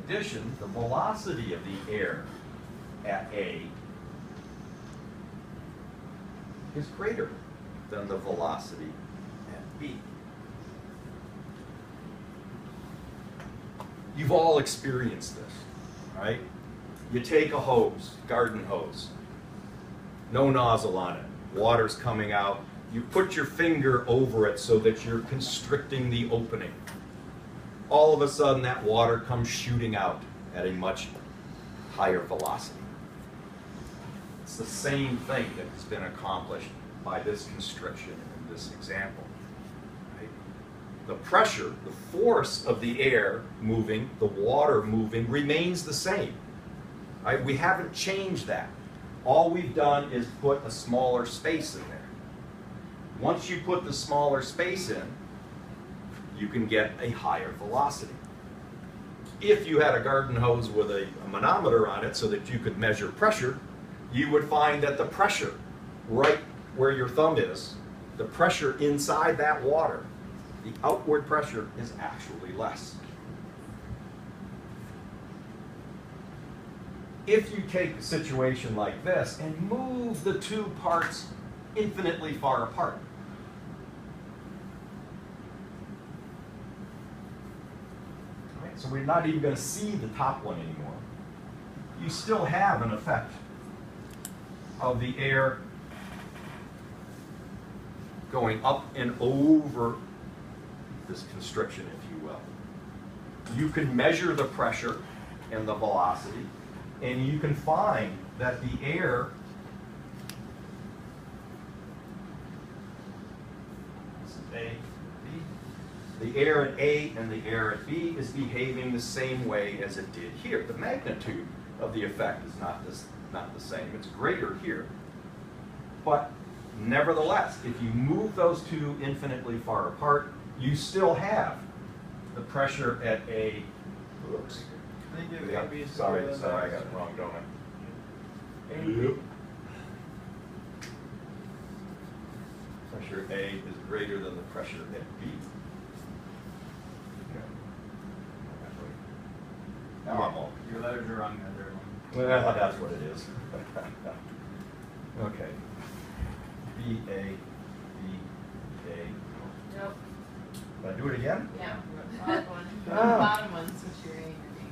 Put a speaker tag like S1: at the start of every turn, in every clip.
S1: addition, the velocity of the air at A is greater than the velocity at B. You've all experienced this, right? You take a hose, garden hose, no nozzle on it, water's coming out. You put your finger over it so that you're constricting the opening. All of a sudden, that water comes shooting out at a much higher velocity. It's the same thing that has been accomplished by this constriction in this example. Right? The pressure, the force of the air moving, the water moving, remains the same. Right? We haven't changed that. All we've done is put a smaller space in there. Once you put the smaller space in, you can get a higher velocity. If you had a garden hose with a manometer on it so that you could measure pressure, you would find that the pressure right where your thumb is, the pressure inside that water, the outward pressure is actually less. If you take a situation like this and move the two parts infinitely far apart, right, so we're not even going to see the top one anymore, you still have an effect of the air going up and over this constriction, if you will. You can measure the pressure and the velocity, and you can find that the air A, B, the air at A and the air at B is behaving the same way as it did here. The magnitude of the effect is not the same. It's greater here. But nevertheless, if you move those two infinitely far apart, you still have the pressure at A. Oops. Yeah, sorry, I got it wrong, don't I? Yep. Pressure A is greater than the pressure at B. Okay. Now I'm all.
S2: Your letters are wrong in the third one.
S1: Well, that's what it is. Okay. B, A, B, A.
S3: Nope.
S1: Did I do it again?
S3: Yeah. Bottom one.
S1: Oh.
S3: The bottom one, switch your A and your
S1: B.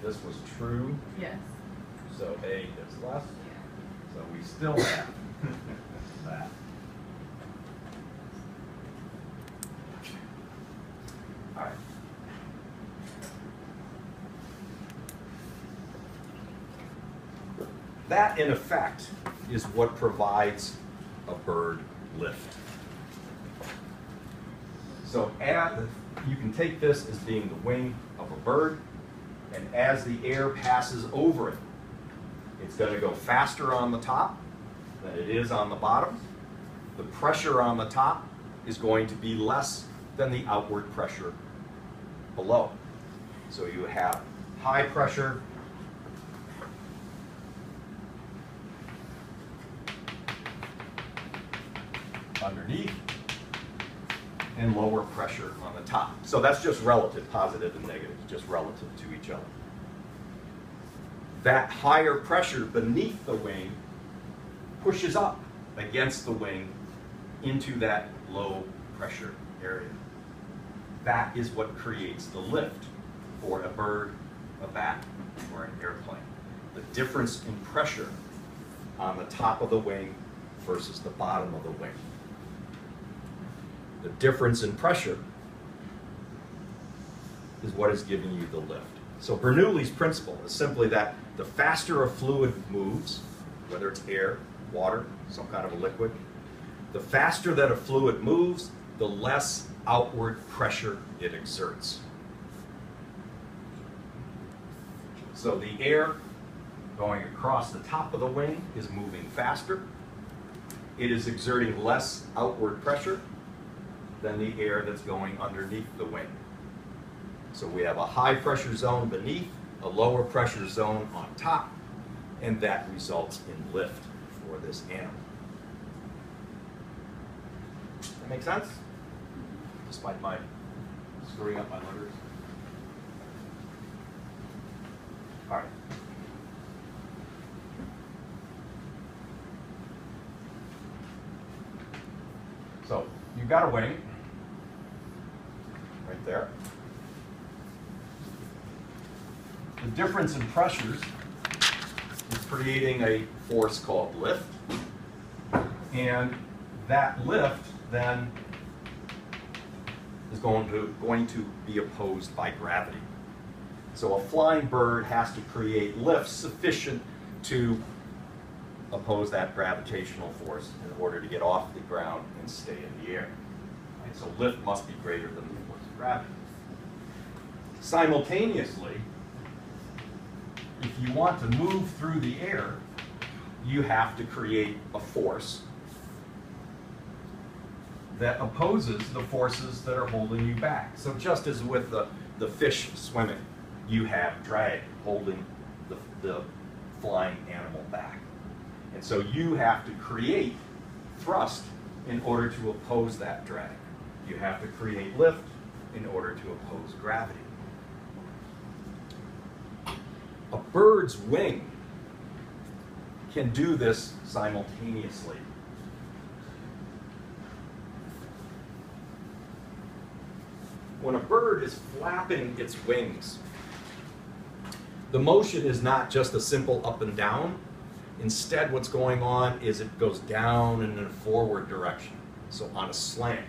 S1: This was true,
S3: B. Yes.
S1: so A is less.
S3: Yeah.
S1: So we still have that. All right. That, in effect, is what provides a bird lift. So you can take this as being the wing of a bird, and as the air passes over it, it's going to go faster on the top than it is on the bottom. The pressure on the top is going to be less than the outward pressure below. So you have high pressure underneath and lower pressure on the top. So that's just relative, positive and negative, just relative to each other. That higher pressure beneath the wing pushes up against the wing into that low pressure area. That is what creates the lift for a bird, a bat, or an airplane. The difference in pressure on the top of the wing versus the bottom of the wing. The difference in pressure is what is giving you the lift. So Bernoulli's principle is simply that the faster a fluid moves, whether it's air, water, some kind of a liquid, the faster that a fluid moves, the less outward pressure it exerts. So the air going across the top of the wing is moving faster. It is exerting less outward pressure than the air that's going underneath the wing. So we have a high pressure zone beneath, a lower pressure zone on top, and that results in lift for this animal. That make sense? Despite my screwing up my letters. All right. So you've got a wing right there. The difference in pressures is creating a force called lift. And that lift then is going to be opposed by gravity. So a flying bird has to create lift sufficient to oppose that gravitational force in order to get off the ground and stay in the air. Right? So lift must be greater than the force of gravity. Simultaneously, if you want to move through the air, you have to create a force that opposes the forces that are holding you back. So just as with the fish swimming, you have drag holding the flying animal back. And so you have to create thrust in order to oppose that drag. You have to create lift in order to oppose gravity. A bird's wing can do this simultaneously. When a bird is flapping its wings, the motion is not just a simple up and down. Instead, what's going on is it goes down in a forward direction, so on a slant.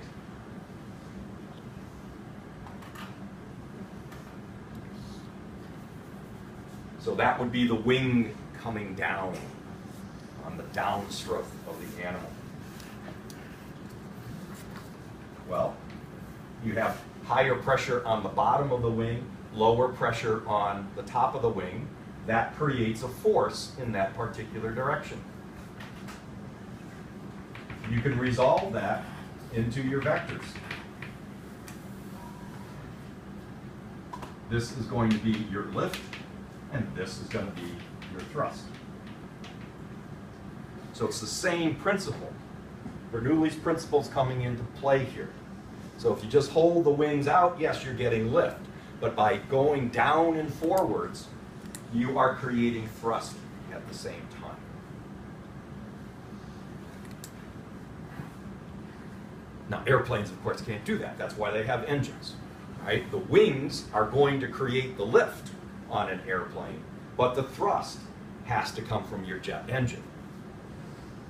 S1: So that would be the wing coming down on the downstroke of the animal. Well, you have higher pressure on the bottom of the wing, lower pressure on the top of the wing. That creates a force in that particular direction. You can resolve that into your vectors. This is going to be your lift, and this is going to be your thrust. So it's the same principle. Bernoulli's principle is coming into play here. So if you just hold the wings out, yes, you're getting lift. But by going down and forwards, you are creating thrust at the same time. Now, airplanes, of course, can't do that. That's why they have engines, right? The wings are going to create the lift on an airplane, but the thrust has to come from your jet engine.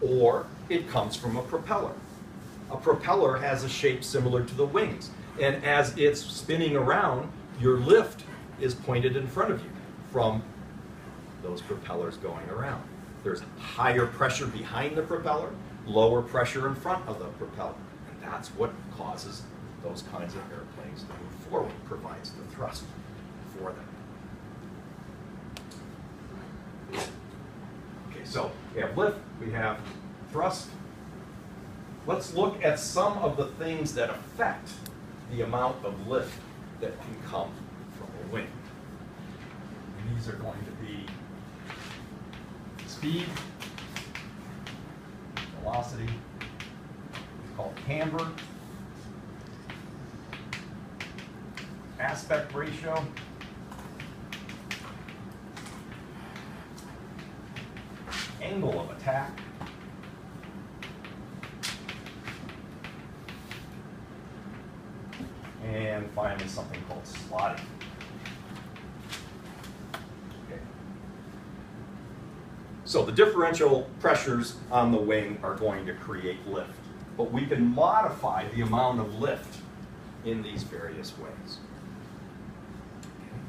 S1: Or it comes from a propeller. A propeller has a shape similar to the wings. And as it's spinning around, your lift is pointed in front of you from those propellers going around. There's higher pressure behind the propeller, lower pressure in front of the propeller. And that's what causes those kinds of airplanes to move forward, provides the thrust for them. Okay, so we have lift, we have thrust. Let's look at some of the things that affect the amount of lift that can come from a wing. And these are going to be speed, velocity, it's called camber, aspect ratio, angle of attack, and finally something called slotting. Okay. So the differential pressures on the wing are going to create lift, but we can modify the amount of lift in these various ways. Okay.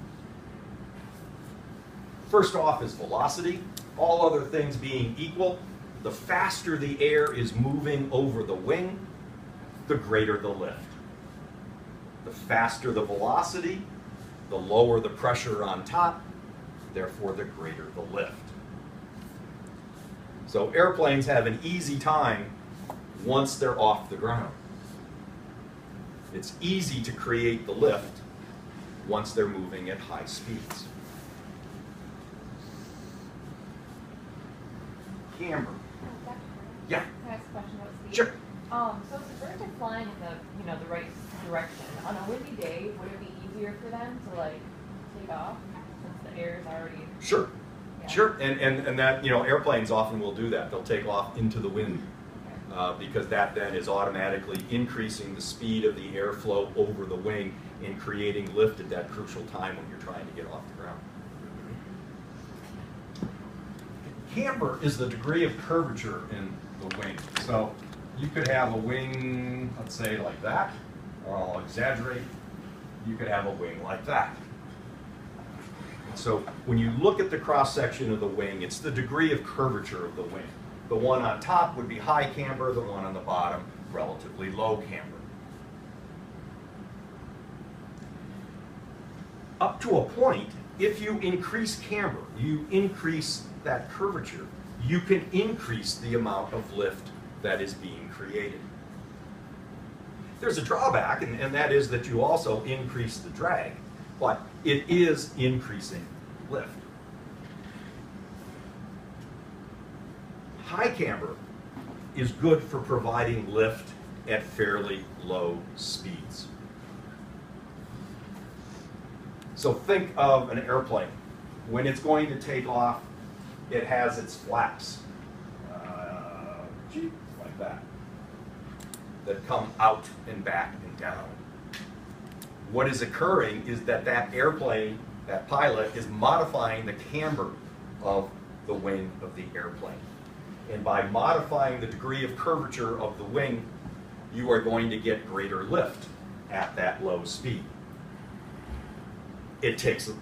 S1: First off is velocity. All other things being equal, the faster the air is moving over the wing, the greater the lift. The faster the velocity, the lower the pressure on top, therefore the greater the lift. So airplanes have an easy time once they're off the ground. It's easy to create the lift once they're moving at high speeds. Camber. Yeah.
S3: Can I ask a question about speed?
S1: Sure.
S3: So if the birds are flying in the right direction. On a windy day, would it be easier for them to like take off since the air is already?
S1: Sure.
S3: Yeah.
S1: Sure, and that, you know, airplanes often will do that. They'll take off into the wind because that then is automatically increasing the speed of the airflow over the wing and creating lift at that crucial time when you're trying to get off the ground. Camber is the degree of curvature in the wing. So you could have a wing, let's say like that, or I'll exaggerate, you could have a wing like that. So when you look at the cross-section of the wing, it's the degree of curvature of the wing. The one on top would be high camber, the one on the bottom, relatively low camber. Up to a point, if you increase camber, you increase that curvature, you can increase the amount of lift that is being created. There's a drawback, and that is that you also increase the drag, but it is increasing lift. High camber is good for providing lift at fairly low speeds. So think of an airplane. When it's going to take off, it has its flaps, like that come out and back and down. What is occurring is that that airplane, that pilot, is modifying the camber of the wing of the airplane. And by modifying the degree of curvature of the wing, you are going to get greater lift at that low speed. It takes a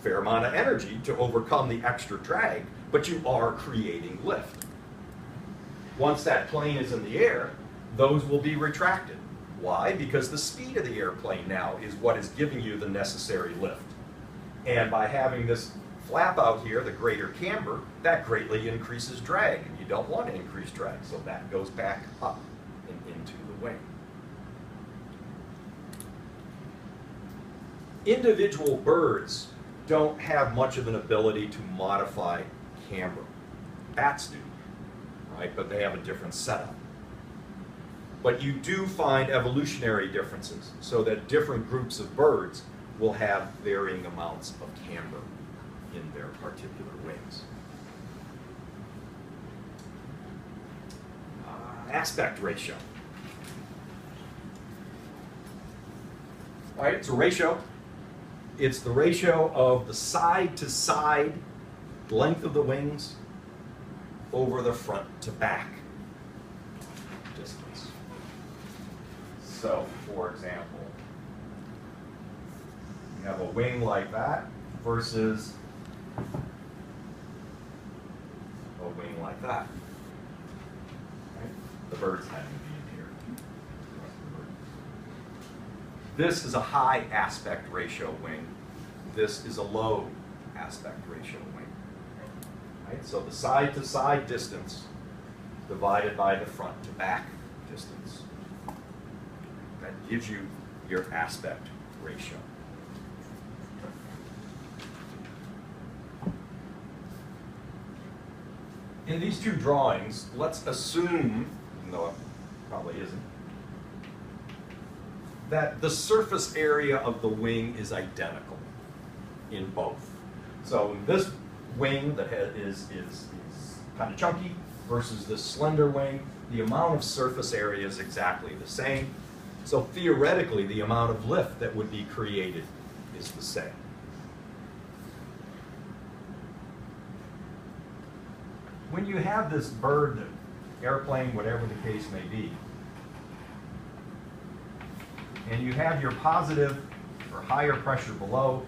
S1: fair amount of energy to overcome the extra drag, but you are creating lift. Once that plane is in the air, those will be retracted. Why? Because the speed of the airplane now is what is giving you the necessary lift. And by having this flap out here, the greater camber, that greatly increases drag, and you don't want to increase drag, so that goes back up and into the wing. Individual birds don't have much of an ability to modify camber. Bats do, right? But they have a different setup. But you do find evolutionary differences, so that different groups of birds will have varying amounts of camber in their particular wings. Aspect ratio. All right, it's a ratio. It's the ratio of the side-to-side length of the wings over the front-to-back distance. So, for example, you have a wing like that versus a wing like that. Right? The birds happen to be in here. This is a high aspect ratio wing. This is a low aspect ratio wing. Right? So the side-to-side distance divided by the front-to-back distance. That gives you your aspect ratio. In these two drawings, let's assume, even though it probably isn't, that the surface area of the wing is identical in both. So this wing that is kind of chunky versus this slender wing, the amount of surface area is exactly the same. So theoretically, the amount of lift that would be created is the same. When you have this bird, airplane, whatever the case may be, and you have your positive or higher pressure below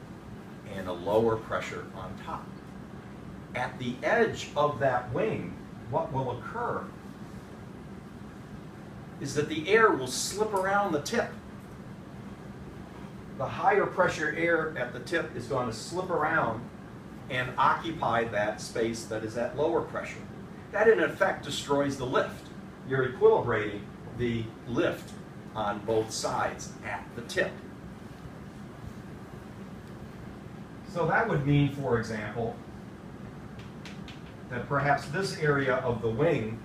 S1: and a lower pressure on top, at the edge of that wing, what will occur is that the air will slip around the tip. The higher pressure air at the tip is going to slip around and occupy that space that is at lower pressure. That in effect destroys the lift. You're equilibrating the lift on both sides at the tip. So that would mean, for example, that perhaps this area of the wing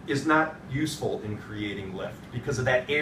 S1: is not useful in creating lift because of that air.